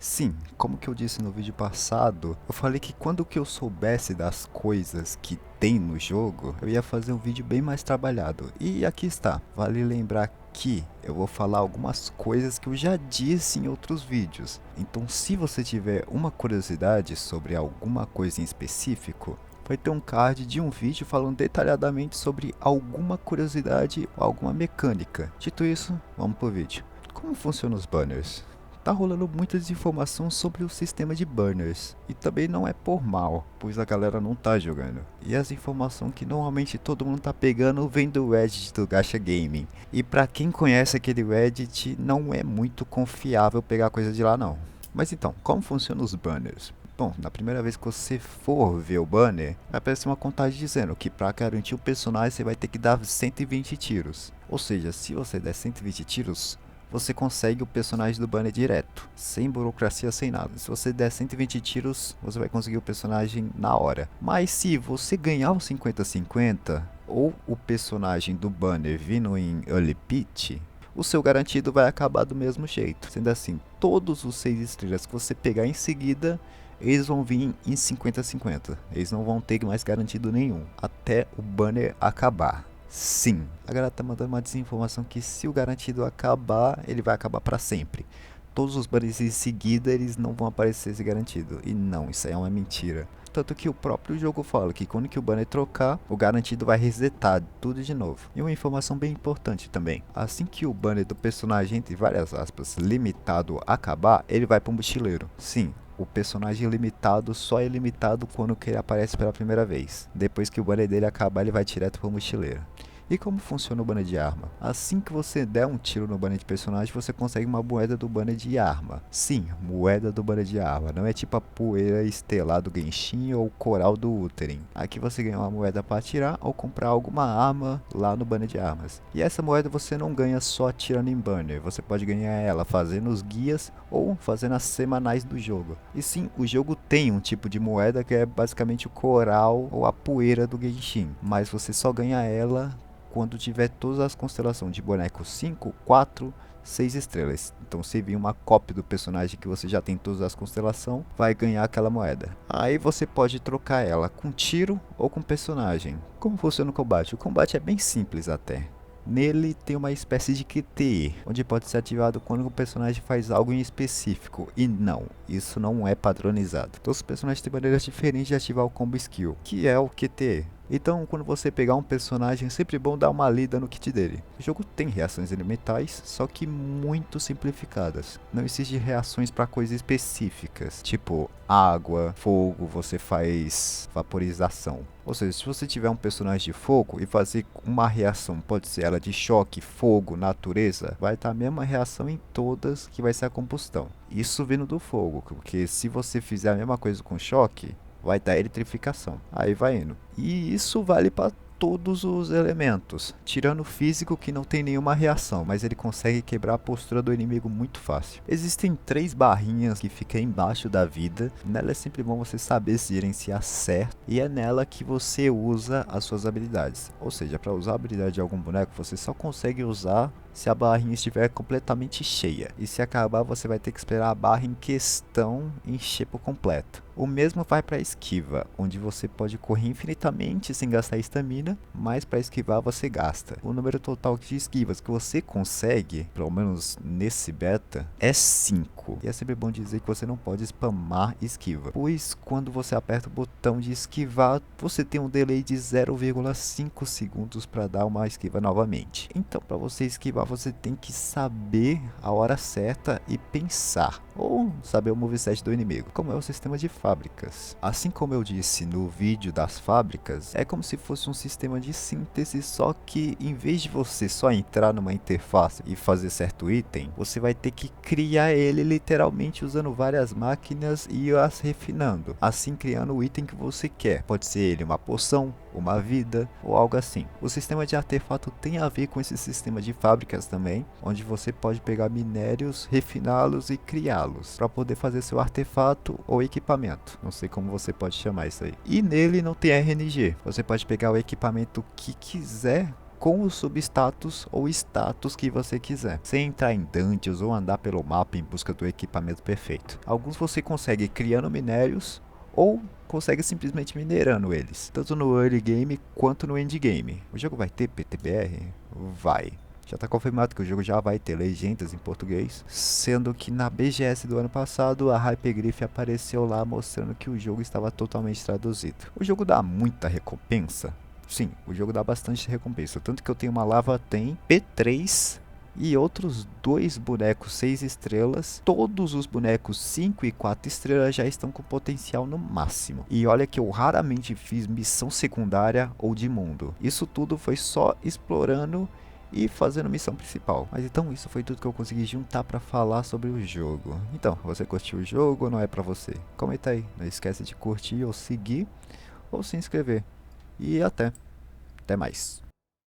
Sim, como que eu disse no vídeo passado, eu falei que quando que eu soubesse das coisas que tem no jogo, eu ia fazer um vídeo bem mais trabalhado. E aqui está, vale lembrar que eu vou falar algumas coisas que eu já disse em outros vídeos. Então se você tiver uma curiosidade sobre alguma coisa em específico, vai ter um card de um vídeo falando detalhadamente sobre alguma curiosidade ou alguma mecânica. Dito isso, vamos pro vídeo. Como funcionam os banners? Tá rolando muita desinformação sobre o sistema de banners, e também não é por mal, pois a galera não tá jogando. E as informações que normalmente todo mundo tá pegando vem do Reddit do Gacha Gaming. E pra quem conhece aquele Reddit, não é muito confiável pegar coisa de lá não. Mas então, como funcionam os banners? Bom, na primeira vez que você for ver o banner, vai aparecer uma contagem dizendo que para garantir o personagem você vai ter que dar 120 tiros. Ou seja, se você der 120 tiros, você consegue o personagem do banner direto, sem burocracia, sem nada. Se você der 120 tiros, você vai conseguir o personagem na hora. Mas se você ganhar o 50-50, ou o personagem do banner vindo em Early Pitch, o seu garantido vai acabar do mesmo jeito. Sendo assim, todos os 6 estrelas que você pegar em seguida, eles vão vir em 50-50. Eles não vão ter mais garantido nenhum, até o banner acabar. Sim, a galera tá mandando uma desinformação que se o garantido acabar, ele vai acabar para sempre. Todos os banners em seguida, eles não vão aparecer esse garantido. E não, isso aí é uma mentira. Tanto que o próprio jogo fala que quando que o banner trocar, o garantido vai resetar tudo de novo. E uma informação bem importante também. Assim que o banner do personagem, entre várias aspas, limitado acabar, ele vai para o mochileiro. Sim, o personagem limitado só é limitado quando que ele aparece pela primeira vez. Depois que o banner dele acabar, ele vai direto para o mochileiro. E como funciona o banner de arma? Assim que você der um tiro no banner de personagem, você consegue uma moeda do banner de arma. Sim, moeda do banner de arma. Não é tipo a poeira estelar do Genshin ou o coral do Uterin. Aqui você ganha uma moeda para atirar ou comprar alguma arma lá no banner de armas. E essa moeda você não ganha só atirando em banner. Você pode ganhar ela fazendo os guias ou fazendo as semanais do jogo. E sim, o jogo tem um tipo de moeda que é basicamente o coral ou a poeira do Genshin. Mas você só ganha ela quando tiver todas as constelações de boneco 5, 4, 6 estrelas. Então se vir uma cópia do personagem que você já tem todas as constelações, vai ganhar aquela moeda. Aí você pode trocar ela com tiro ou com personagem. Como funciona o combate? O combate é bem simples até. Nele tem uma espécie de QTE, onde pode ser ativado quando o personagem faz algo em específico. E não, isso não é padronizado. Todos os personagens têm maneiras diferentes de ativar o combo skill, que é o QTE. Então, quando você pegar um personagem, é sempre bom dar uma lida no kit dele. O jogo tem reações elementais, só que muito simplificadas. Não existe reações para coisas específicas, tipo água, fogo, você faz vaporização. Ou seja, se você tiver um personagem de fogo e fazer uma reação, pode ser ela de choque, fogo, natureza, vai estar a mesma reação em todas, que vai ser a combustão. Isso vindo do fogo, porque se você fizer a mesma coisa com choque, vai dar eletrificação. Aí vai indo. E isso vale para todos os elementos, tirando o físico que não tem nenhuma reação, mas ele consegue quebrar a postura do inimigo muito fácil. Existem 3 barrinhas que ficam embaixo da vida, nela é sempre bom você saber se gerenciar certo, e é nela que você usa as suas habilidades. Ou seja, para usar a habilidade de algum boneco, você só consegue usar se a barrinha estiver completamente cheia, e se acabar você vai ter que esperar a barra em questão encher por completo. O mesmo vai para a esquiva, onde você pode correr infinitamente sem gastar estamina, mas para esquivar você gasta. O número total de esquivas que você consegue, pelo menos nesse beta, é 5. E é sempre bom dizer que você não pode spamar esquiva, pois quando você aperta o botão de esquivar, você tem um delay de 0,5 segundos para dar uma esquiva novamente. Então, para você esquivar, você tem que saber a hora certa e pensar, ou saber o moveset do inimigo, como é o sistema de fábricas. Assim como eu disse no vídeo das fábricas, é como se fosse um sistema de síntese, só que em vez de você só entrar numa interface e fazer certo item, você vai ter que criar ele literalmente usando várias máquinas e as refinando, assim criando o item que você quer. Pode ser ele uma poção, uma vida ou algo assim. O sistema de artefato tem a ver com esse sistema de fábricas também, onde você pode pegar minérios, refiná-los e criá-los para poder fazer seu artefato ou equipamento. Não sei como você pode chamar isso aí. E nele não tem RNG. Você pode pegar o equipamento que quiser com o substatus ou status que você quiser, sem entrar em dungeons ou andar pelo mapa em busca do equipamento perfeito. Alguns você consegue criando minérios ou consegue simplesmente minerando eles, tanto no early game quanto no endgame. O jogo vai ter PTBR? Vai. Já está confirmado que o jogo já vai ter legendas em português, sendo que na BGS do ano passado a Hypegriff apareceu lá mostrando que o jogo estava totalmente traduzido. O jogo dá muita recompensa? Sim, o jogo dá bastante recompensa, tanto que eu tenho uma Lava Tem P3 e outros 2 bonecos 6 estrelas. Todos os bonecos 5 e 4 estrelas já estão com potencial no máximo. E olha que eu raramente fiz missão secundária ou de mundo. Isso tudo foi só explorando e fazendo missão principal. Mas então isso foi tudo que eu consegui juntar para falar sobre o jogo. Então, você curtiu o jogo ou não é para você? Comenta aí, não esquece de curtir ou seguir ou se inscrever. E até mais.